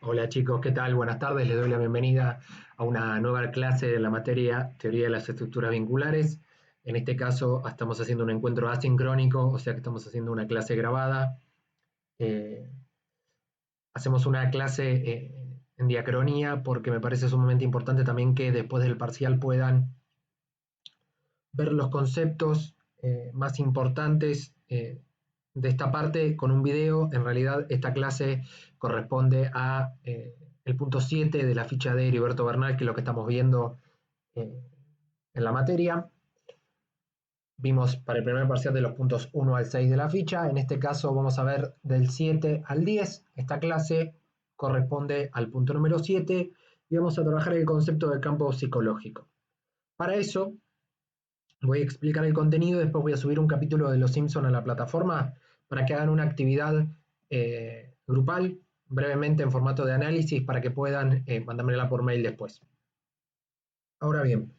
Hola chicos, ¿qué tal? Buenas tardes, les doy la bienvenida a una nueva clase de la materia Teoría de las Estructuras Vinculares. En este caso estamos haciendo un encuentro asincrónico, o sea que estamos haciendo una clase grabada. Eh, Hacemos una clase en diacronía porque me parece sumamente importante también que después del parcial puedan ver los conceptos más importantes de esta parte con un video. En realidad esta clase corresponde a el punto 7 de la ficha de Heriberto Bernal, que es lo que estamos viendo eh, en la materia. Vimos para el primer parcial de los puntos 1 al 6 de la ficha. En este caso vamos a ver del 7 al 10. Esta clase corresponde al punto número 7 y vamos a trabajar el concepto del campo psicológico. Para eso voy a explicar el contenido, después voy a subir un capítulo de Los Simpson a la plataforma para que hagan una actividad grupal, brevemente en formato de análisis, para que puedan mandármela por mail después. Ahora bien,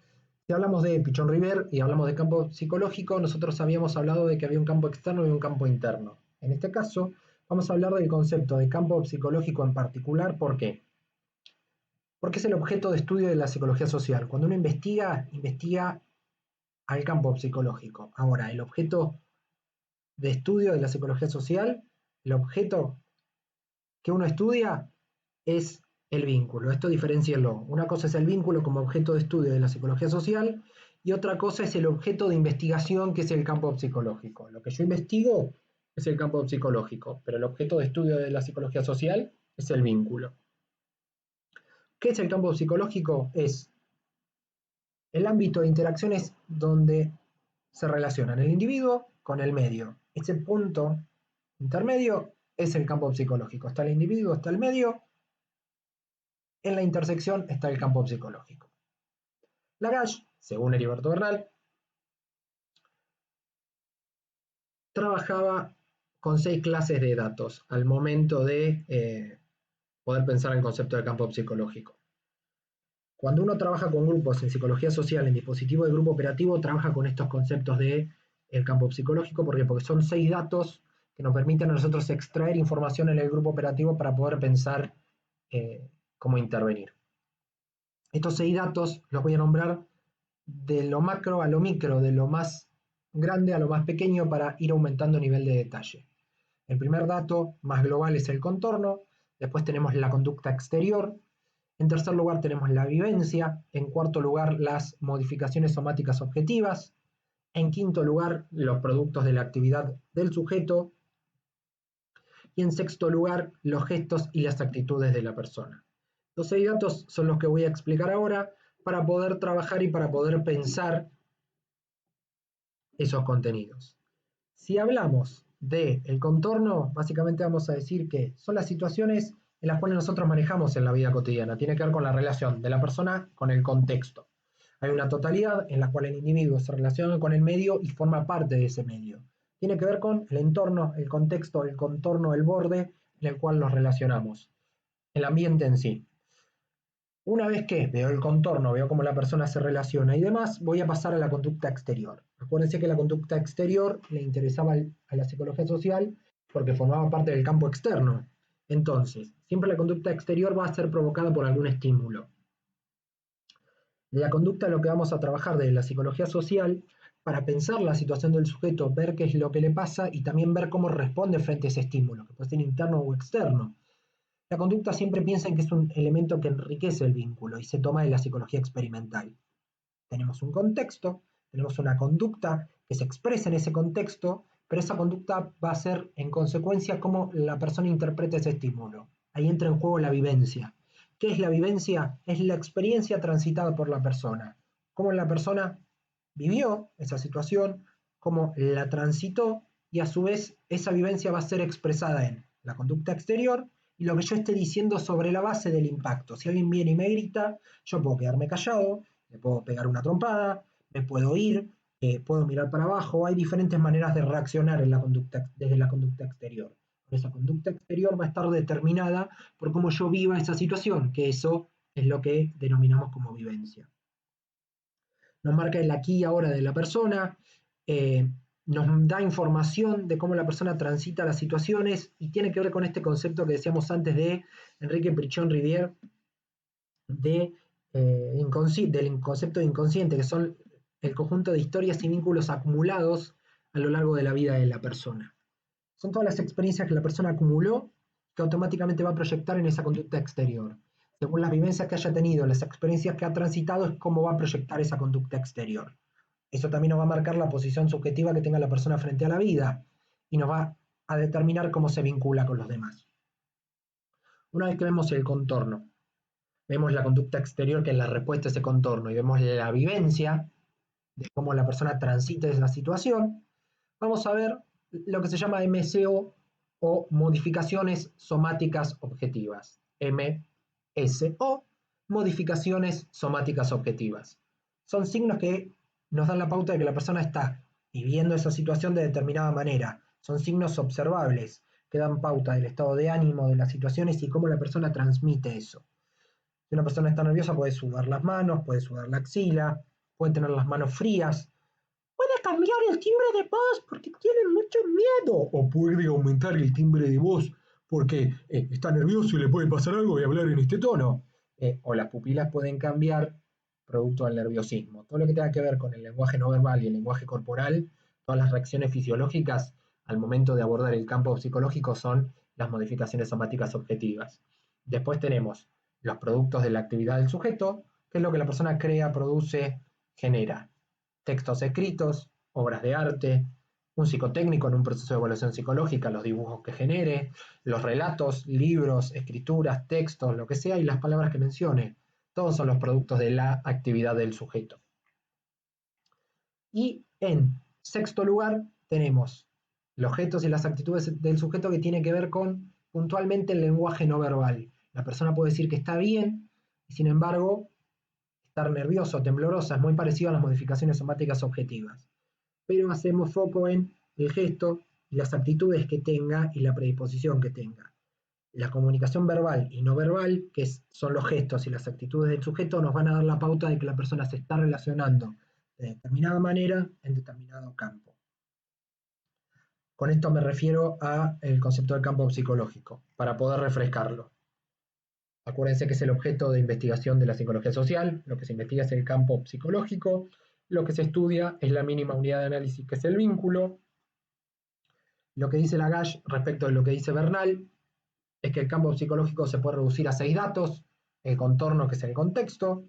si hablamos de Pichon River y hablamos de campo psicológico, nosotros habíamos hablado de que había un campo externo y un campo interno. En este caso, vamos a hablar del concepto de campo psicológico en particular. ¿Por qué? Porque es el objeto de estudio de la psicología social. Cuando uno investiga, investiga al campo psicológico. Ahora, el objeto de estudio de la psicología social, el objeto que uno estudia es el vínculo. Esto diferencienlo. Una cosa es el vínculo como objeto de estudio de la psicología social y otra cosa es el objeto de investigación, que es el campo psicológico. Lo que yo investigo es el campo psicológico, pero el objeto de estudio de la psicología social es el vínculo. ¿Qué es el campo psicológico? Es el ámbito de interacciones donde se relacionan el individuo con el medio. Ese punto intermedio es el campo psicológico. Está el individuo, está el medio. En la intersección está el campo psicológico. Lagache, según Heriberto Bernal, trabajaba con 6 clases de datos al momento de poder pensar en el concepto de campo psicológico. Cuando uno trabaja con grupos en psicología social, en dispositivo de grupo operativo, trabaja con estos conceptos de el campo psicológico. ¿Por qué? Porque son 6 datos que nos permiten a nosotros extraer información en el grupo operativo para poder pensar cómo intervenir. Estos 6 datos los voy a nombrar de lo macro a lo micro, de lo más grande a lo más pequeño, para ir aumentando el nivel de detalle. El primer dato más global es el contorno, después tenemos la conducta exterior, en tercer lugar tenemos la vivencia, en cuarto lugar las modificaciones somáticas objetivas, en quinto lugar los productos de la actividad del sujeto y en sexto lugar los gestos y las actitudes de la persona. Los 6 datos son los que voy a explicar ahora para poder trabajar y para poder pensar esos contenidos. Si hablamos del contorno, básicamente vamos a decir que son las situaciones en las cuales nosotros manejamos en la vida cotidiana. Tiene que ver con la relación de la persona con el contexto. Hay una totalidad en la cual el individuo se relaciona con el medio y forma parte de ese medio. Tiene que ver con el entorno, el contexto, el contorno, el borde en el cual nos relacionamos. El ambiente en sí. Una vez que veo el contorno, veo cómo la persona se relaciona y demás, voy a pasar a la conducta exterior. Acuérdense que la conducta exterior le interesaba a la psicología social porque formaba parte del campo externo. Entonces, siempre la conducta exterior va a ser provocada por algún estímulo. De la conducta lo que vamos a trabajar de la psicología social para pensar la situación del sujeto, ver qué es lo que le pasa y también ver cómo responde frente a ese estímulo, que puede ser interno o externo. La conducta siempre piensa en que es un elemento que enriquece el vínculo y se toma de la psicología experimental. Tenemos un contexto, tenemos una conducta que se expresa en ese contexto, pero esa conducta va a ser en consecuencia cómo la persona interpreta ese estímulo. Ahí entra en juego la vivencia. ¿Qué es la vivencia? Es la experiencia transitada por la persona. Cómo la persona vivió esa situación, cómo la transitó y a su vez esa vivencia va a ser expresada en la conducta exterior y lo que yo esté diciendo sobre la base del impacto. Si alguien viene y me grita, yo puedo quedarme callado, le puedo pegar una trompada, me puedo ir, puedo mirar para abajo. Hay diferentes maneras de reaccionar en la conducta, desde la conducta exterior. Esa conducta exterior va a estar determinada por cómo yo viva esa situación, que eso es lo que denominamos como vivencia. Nos marca el aquí y ahora de la persona, nos da información de cómo la persona transita las situaciones y tiene que ver con este concepto que decíamos antes de Enrique Prichon Rivière, del concepto de inconsciente, que son el conjunto de historias y vínculos acumulados a lo largo de la vida de la persona. Son todas las experiencias que la persona acumuló que automáticamente va a proyectar en esa conducta exterior. Según las vivencias que haya tenido, las experiencias que ha transitado, es cómo va a proyectar esa conducta exterior. Eso también nos va a marcar la posición subjetiva que tenga la persona frente a la vida y nos va a determinar cómo se vincula con los demás. Una vez que vemos el contorno, vemos la conducta exterior que es la respuesta a ese contorno y vemos la vivencia de cómo la persona transita esa situación, vamos a ver lo que se llama MSO o modificaciones somáticas objetivas. MSO, modificaciones somáticas objetivas. Son signos que nos dan la pauta de que la persona está viviendo esa situación de determinada manera. Son signos observables que dan pauta del estado de ánimo, de las situaciones y cómo la persona transmite eso. Si una persona está nerviosa puede sudar las manos, puede sudar la axila, puede tener las manos frías, puede cambiar el timbre de voz porque tiene mucho miedo, o puede aumentar el timbre de voz porque está nervioso y le puede pasar algo y hablar en este tono. O las pupilas pueden cambiar producto del nerviosismo. Todo lo que tenga que ver con el lenguaje no verbal y el lenguaje corporal, todas las reacciones fisiológicas al momento de abordar el campo psicológico son las modificaciones somáticas objetivas. Después tenemos los productos de la actividad del sujeto, que es lo que la persona crea, produce, genera. Textos escritos, obras de arte, un psicotécnico en un proceso de evaluación psicológica, los dibujos que genere, los relatos, libros, escrituras, textos, lo que sea, y las palabras que mencione. Todos son los productos de la actividad del sujeto. Y en sexto lugar tenemos los gestos y las actitudes del sujeto que tiene que ver con puntualmente el lenguaje no verbal. La persona puede decir que está bien y sin embargo estar nervioso, temblorosa, es muy parecido a las modificaciones somáticas objetivas. Pero hacemos foco en el gesto y las actitudes que tenga y la predisposición que tenga. La comunicación verbal y no verbal, que son los gestos y las actitudes del sujeto, nos van a dar la pauta de que la persona se está relacionando de determinada manera en determinado campo. Con esto me refiero al concepto del campo psicológico, para poder refrescarlo. Acuérdense que es el objeto de investigación de la psicología social, lo que se investiga es el campo psicológico, lo que se estudia es la mínima unidad de análisis, que es el vínculo. Lo que dice Lagache respecto de lo que dice Bernal es que el campo psicológico se puede reducir a 6 datos: el contorno, que es el contexto,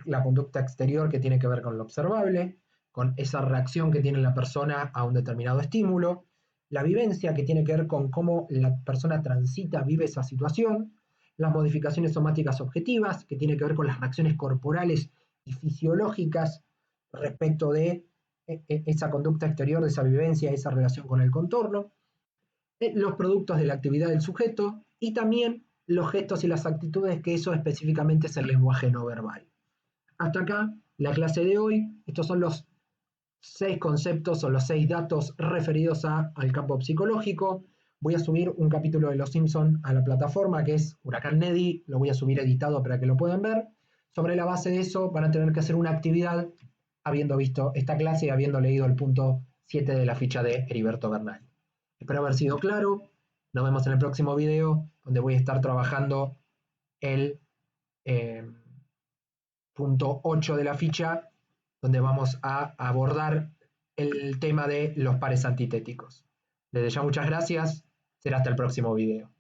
la conducta exterior, que tiene que ver con lo observable, con esa reacción que tiene la persona a un determinado estímulo, la vivencia, que tiene que ver con cómo la persona transita, vive esa situación, las modificaciones somáticas objetivas, que tiene que ver con las reacciones corporales y fisiológicas respecto de esa conducta exterior, de esa vivencia, esa relación con el contorno, los productos de la actividad del sujeto y también los gestos y las actitudes, que eso específicamente es el lenguaje no verbal. Hasta acá la clase de hoy. Estos son los 6 conceptos o los 6 datos referidos al campo psicológico. Voy a subir un capítulo de Los Simpson a la plataforma, que es Huracán Neddy, lo voy a subir editado para que lo puedan ver. Sobre la base de eso van a tener que hacer una actividad habiendo visto esta clase y habiendo leído el punto 7 de la ficha de Heriberto Bernal. Espero haber sido claro. Nos vemos en el próximo video, donde voy a estar trabajando el punto 8 de la ficha, donde vamos a abordar el tema de los pares antitéticos. Desde ya muchas gracias. Será hasta el próximo video.